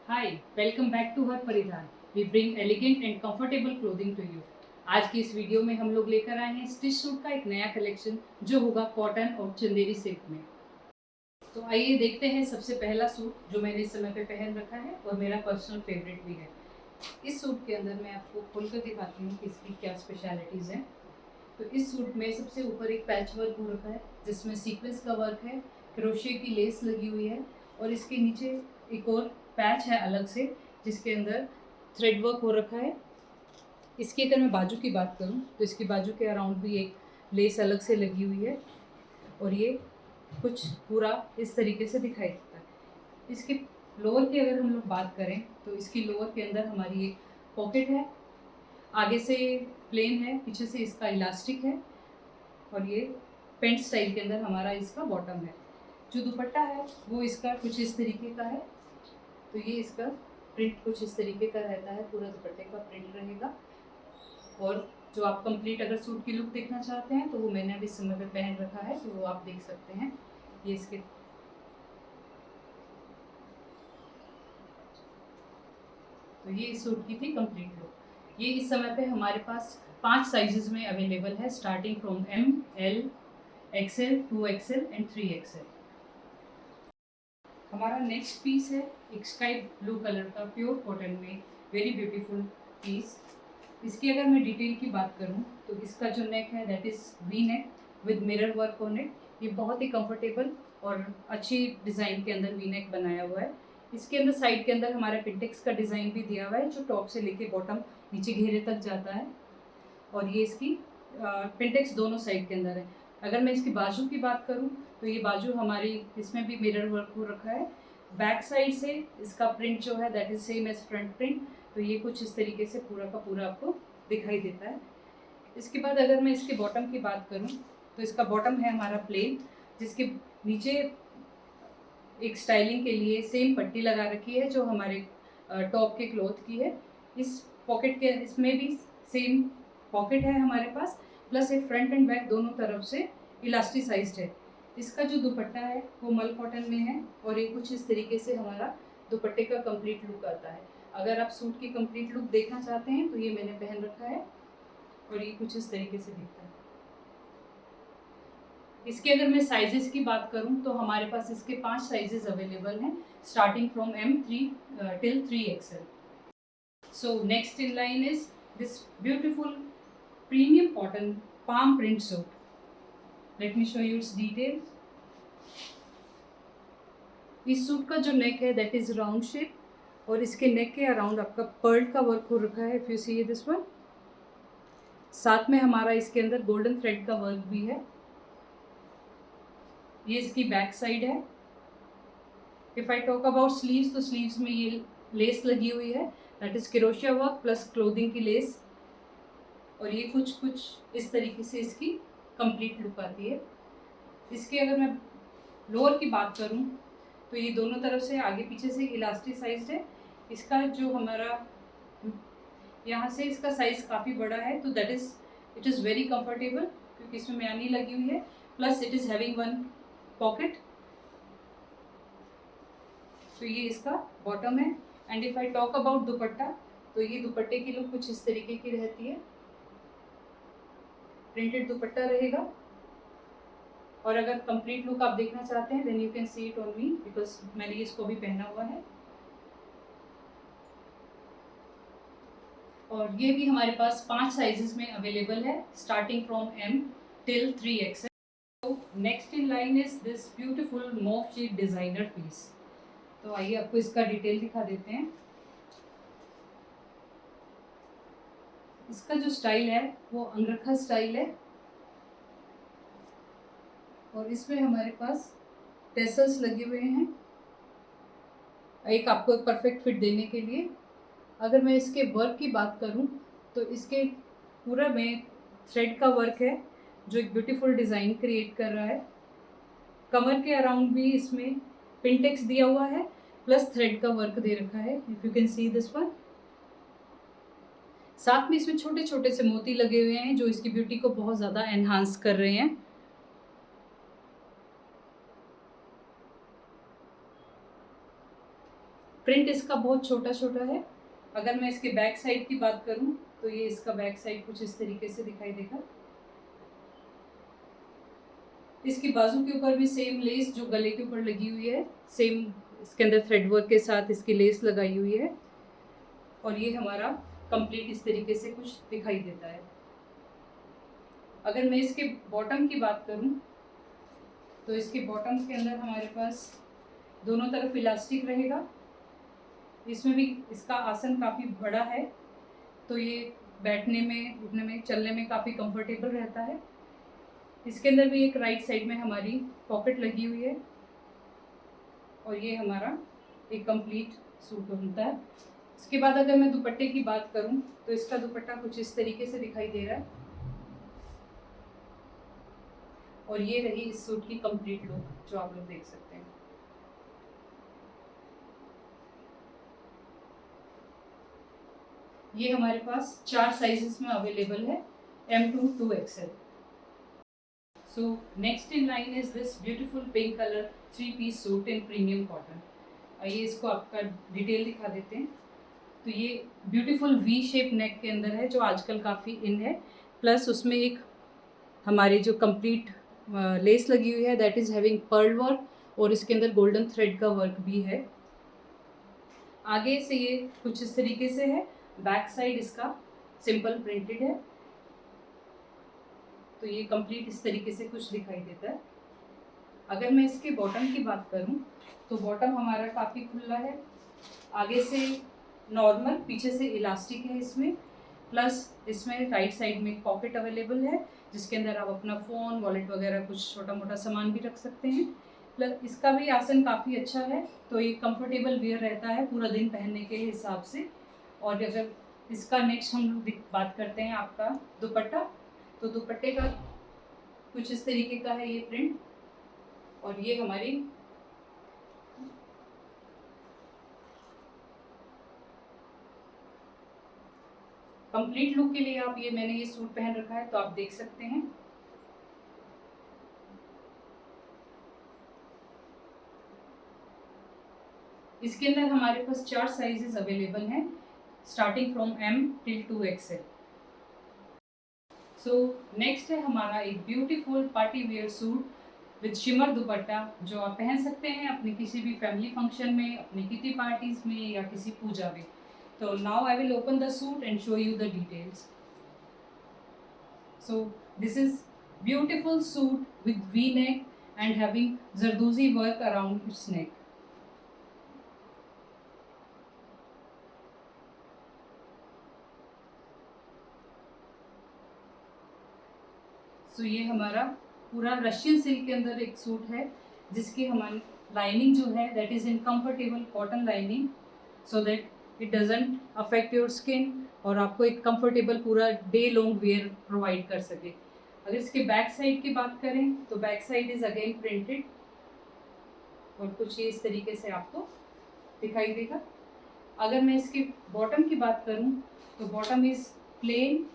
Hi, welcome back to Har Paridhan. We bring elegant and comfortable clothing to you. आज की इस video में हम लोग लेकर आए हैं स्टिच सूट का एक नया कलेक्शन जो होगा कॉटन और चंदेरी सिल्क में। तो आइए देखते हैं सबसे पहला सूट जो मैंने इस समय पे पहन रखा है और मेरा पर्सनल फेवरेट भी है। इस सूट के अंदर मैं आपको खोल कर दिखाती हूँ कि इसकी क्या स्पेशलिटीज़ हैं। तो इस सूट में सबसे ऊपर एक पैच वर्क हो रखा है जिसमें सीक्वेंस का वर्क है, क्रोशिया की लेस लगी हुई है और इसके नीचे एक और पैच है अलग से जिसके अंदर थ्रेड वर्क हो रखा है। इसकी अगर मैं बाजू की बात करूं तो इसकी बाजू के अराउंड भी एक लेस अलग से लगी हुई है और ये कुछ पूरा इस तरीके से दिखाई देता है। इसके लोअर की अगर हम लोग बात करें तो इसकी लोअर के अंदर हमारी एक पॉकेट है, आगे से प्लेन है, पीछे से इसका इलास्टिक है और ये पेंट स्टाइल के अंदर हमारा इसका बॉटम है। जो दुपट्टा है वो इसका कुछ इस तरीके का है। तो ये इसका प्रिंट कुछ इस तरीके का रहता है, पूरा दुपट्टे का प्रिंट रहेगा। और जो आप कंप्लीट अगर सूट की लुक देखना चाहते हैं तो वो मैंने अभी इस समय पे पहन रखा है, तो वो आप देख सकते हैं। ये इसके तो ये इस सूट की थी कंप्लीट लुक। ये इस समय पे हमारे पास 5 साइजेस में अवेलेबल है, starting from M, L, XL, 2XL and 3XL। हमारा नेक्स्ट पीस है एक स्काई ब्लू कलर का प्योर कॉटन में वेरी ब्यूटीफुल पीस। इसकी अगर मैं डिटेल की बात करूं तो इसका जो नेक है that is V neck with mirror work on it. ये बहुत ही कंफर्टेबल और अच्छी डिज़ाइन के अंदर वी नेक बनाया हुआ है। इसके अंदर साइड के अंदर हमारा पिंटेक्स का डिज़ाइन भी दिया हुआ है जो टॉप से लेके बॉटम नीचे घेरे तक जाता है और ये इसकी पिंटेक्स दोनों साइड के अंदर है। अगर मैं इसकी बाजू की बात करूं तो ये बाजू हमारी इसमें भी मिरर वर्क हो रखा है। बैक साइड से इसका प्रिंट जो है that is same as front print. तो ये कुछ इस तरीके से पूरा का पूरा आपको दिखाई देता है। इसके बाद अगर मैं इसके बॉटम की बात करूं तो इसका बॉटम है हमारा प्लेन, जिसके नीचे एक स्टाइलिंग के लिए सेम पट्टी लगा रखी है जो हमारे टॉप के क्लॉथ की है। इस पॉकेट के इसमें भी सेम पॉकेट है हमारे पास, प्लस एक फ्रंट एंड बैक दोनों तरफ से इलास्टिसाइज्ड है। इसका जो दुपट्टा है वो मल कॉटन में है और ये कुछ इस तरीके से हमारा दुपट्टे का कंप्लीट लुक आता है। अगर आप सूट की कंप्लीट लुक देखना चाहते हैं तो ये मैंने पहन रखा है और ये कुछ इस तरीके से दिखता है। इसके अगर मैं साइजेस की बात करूं तो हमारे पास इसके 5 साइजेस अवेलेबल हैं, starting from M3 till 3XL। So next in line is this beautiful premium cotton palm print suit. Let me show you its details. इस सूट का जो नेक है दैट इज राउंड शेप और इसके नेक के अराउंड आपका Perl का वर्क हो रखा है। If you see this one, साथ में हमारा इसके अंदर गोल्डन थ्रेड का वर्क भी है। ये इसकी बैक साइड है। If I talk about sleeves तो स्लीव्स में ये लेस लगी हुई है that is crochet work plus clothing की लेस और ये कुछ कुछ इस तरीके से इसकी कंप्लीट लुक आती है। इसके अगर मैं लोअर की बात करूं तो ये दोनों तरफ से आगे पीछे से इलास्टिसाइज्ड है। इसका जो हमारा यहाँ से इसका साइज काफ़ी बड़ा है तो that is it is very comfortable क्योंकि इसमें म्यानी लगी हुई है, plus it is having one pocket. तो ये इसका बॉटम है। And if I talk about दुपट्टा तो ये दुपट्टे की लुक कुछ इस तरीके की रहती है, प्रिंटेड दुपट्टा रहेगा। और अगर कंप्लीट लुक आप देखना चाहते हैं then you can see it on me because मैंने इसको भी पहना हुआ है। और ये भी हमारे पास 5 साइजेस में अवेलेबल है, starting from M till 3XL। तो next in line is this beautiful mauve shape designer piece. तो आइए आपको इसका डिटेल दिखा देते हैं। इसका जो स्टाइल है वो अंगरखा स्टाइल है और इसमें हमारे पास टेसल्स लगे हुए हैं एक आपको एक परफेक्ट फिट देने के लिए। अगर मैं इसके वर्क की बात करूं तो इसके पूरा में थ्रेड का वर्क है जो एक ब्यूटीफुल डिज़ाइन क्रिएट कर रहा है। कमर के अराउंड भी इसमें पिंटेक्स दिया हुआ है प्लस थ्रेड का वर्क दे रखा है, if you can see this one. साथ में इसमें छोटे छोटे से मोती लगे हुए हैं जो इसकी ब्यूटी को बहुत ज़्यादा एनहांस कर रहे हैं। प्रिंट इसका बहुत छोटा छोटा है। अगर मैं इसके बैक साइड की बात करूं तो ये इसका बैक साइड कुछ इस तरीके से दिखाई देगा। इसकी बाजू के ऊपर भी सेम लेस जो गले के ऊपर लगी हुई है, सेम इसके अंदर थ्रेड वर्क के साथ इसकी लेस लगाई हुई है। और ये हमारा कंप्लीट इस तरीके से कुछ दिखाई देता है। अगर मैं इसके बॉटम की बात करूं तो इसके बॉटम के अंदर हमारे पास दोनों तरफ इलास्टिक रहेगा। इसमें भी इसका आसन काफ़ी बड़ा है, तो ये बैठने में, उठने में, चलने में काफ़ी कंफर्टेबल रहता है। इसके अंदर भी एक राइट साइड में हमारी पॉकेट लगी हुई है। और ये हमारा एक कंप्लीट सूट बनता है। इसके बाद अगर मैं दुपट्टे की बात करूं तो इसका दुपट्टा कुछ इस तरीके से दिखाई दे रहा है। और ये रही इस सूट की कंप्लीट लुक जो आप लोग देख सकते हैं। ये हमारे पास 4 साइजेस में अवेलेबल है, M to 2XL। So next in line is this beautiful pink color 3-piece suit in premium cotton। आइए इसको आपका डिटेल दिखा देते हैं। तो ये ब्यूटीफुल वी शेप नेक के अंदर है जो आजकल काफ़ी इन है, प्लस उसमें एक हमारी जो कंप्लीट लेस लगी हुई है that is having pearl work, और इसके अंदर गोल्डन थ्रेड का वर्क भी है। आगे से ये कुछ इस तरीके से है, बैक साइड इसका सिंपल प्रिंटेड है। तो ये कंप्लीट इस तरीके से कुछ दिखाई देता है। अगर मैं इसके बॉटम की बात करूं तो बॉटम हमारा काफ़ी खुला है, आगे से नॉर्मल, पीछे से इलास्टिक है इसमें, प्लस इसमें राइट साइड में पॉकेट अवेलेबल है जिसके अंदर आप अपना फ़ोन, वॉलेट वगैरह कुछ छोटा मोटा सामान भी रख सकते हैं। प्लस इसका भी आसन काफ़ी अच्छा है, तो ये कंफर्टेबल वेयर रहता है पूरा दिन पहनने के हिसाब से। और अगर इसका नेक्स्ट हम लोग बात करते हैं आपका दुपट्टा, तो दुपट्टे का कुछ इस तरीके का है ये प्रिंट। और ये हमारी कंप्लीट लुक के लिए आप मैंने ये सूट पहन रखा है तो आप देख सकते हैं। इसके अंदर हमारे पास 4 साइजेस अवेलेबल हैं, starting from M till 2XL। So next है हमारा एक beautiful party wear suit with shimmer दुपट्टा जो आप पहन सकते हैं अपने किसी भी फैमिली फंक्शन में, अपनी किटी पार्टीज में या किसी पूजा में। तो now I will open the suit and show you the details. So this is beautiful suit with V neck and having Zardozi work around its neck। So ये हमारा पूरा रशियन सिल्क के अंदर एक सूट है जिसकी हमारी लाइनिंग जो है that is in comfortable cotton lining, so that it doesn't affect your skin और आपको एक कंफर्टेबल पूरा डे लॉन्ग वेयर प्रोवाइड कर सके। अगर इसके बैक साइड की बात करें तो back side is again printed और कुछ ये इस तरीके से आपको दिखाई देगा। अगर मैं इसके बॉटम की बात करूं तो bottom is plain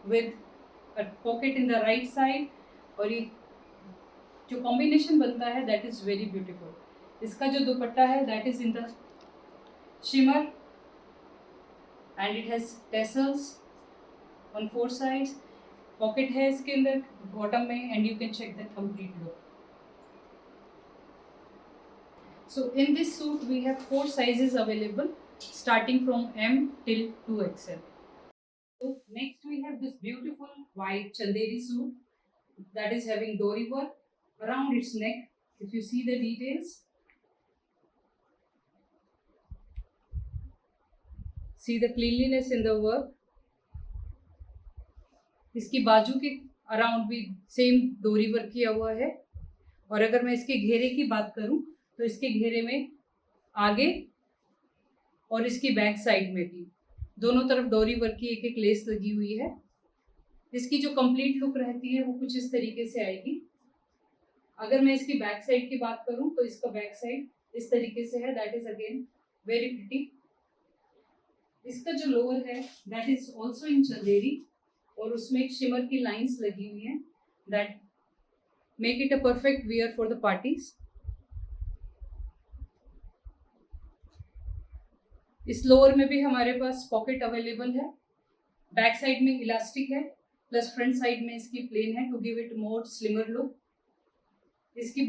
with a pocket in the right side, और ये जो कॉम्बिनेशन बनता है दैट इज़ वेरी ब्यूटीफुल। इसका जो दुपट्टा है that is in the shimmer and it has tassels on 4 sides. Pocket है इसके अंदर बॉटम में and you can check the complete look. So in this suit we have 4 sizes available starting from M till 2XL. So next we have this beautiful white chanderi suit that is having dori work around its neck. If you see the details, see the cleanliness in the work. इसकी बाजू के around भी same डोरी work किया हुआ है। और अगर मैं इसके घेरे की बात करूं तो इसके घेरे में आगे और इसकी बैक साइड में भी दोनों तरफ डोरी वर्क की एक एक लेस लगी हुई है। इसकी जो कंप्लीट लुक रहती है वो कुछ इस तरीके से आएगी। अगर मैं इसकी बैक साइड की बात करूं तो इसका बैक साइड इस तरीके से है, that is again very pretty. इसका जो लोअर है that is also in Chanderi और उसमें एक शिमर की लाइंस लगी हुई हैं that make it a perfect wear for the parties. इस लोअर में भी हमारे पास पॉकेट अवेलेबल है, बैक साइड में इलास्टिक है, प्लस फ्रंट साइड में इसकी प्लेन है to give it more slimmer look. इसकी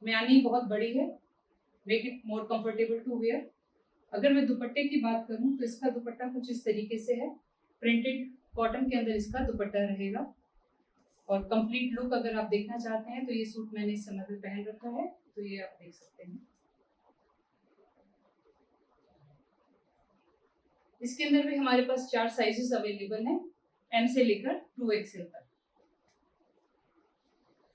म्यानी बहुत बड़ी है, make it more comfortable to wear. अगर मैं दुपट्टे की बात करूं तो इसका दुपट्टा कुछ इस तरीके से है, प्रिंटेड कॉटन के अंदर इसका दुपट्टा रहेगा। और कंप्लीट लुक अगर आप देखना चाहते हैं तो ये सूट मैंने इस समय पे पहन रखा है, तो ये आप देख सकते हैं। इसके अंदर भी हमारे पास 4 साइजेस अवेलेबल हैं, एम से लेकर 2XL तक।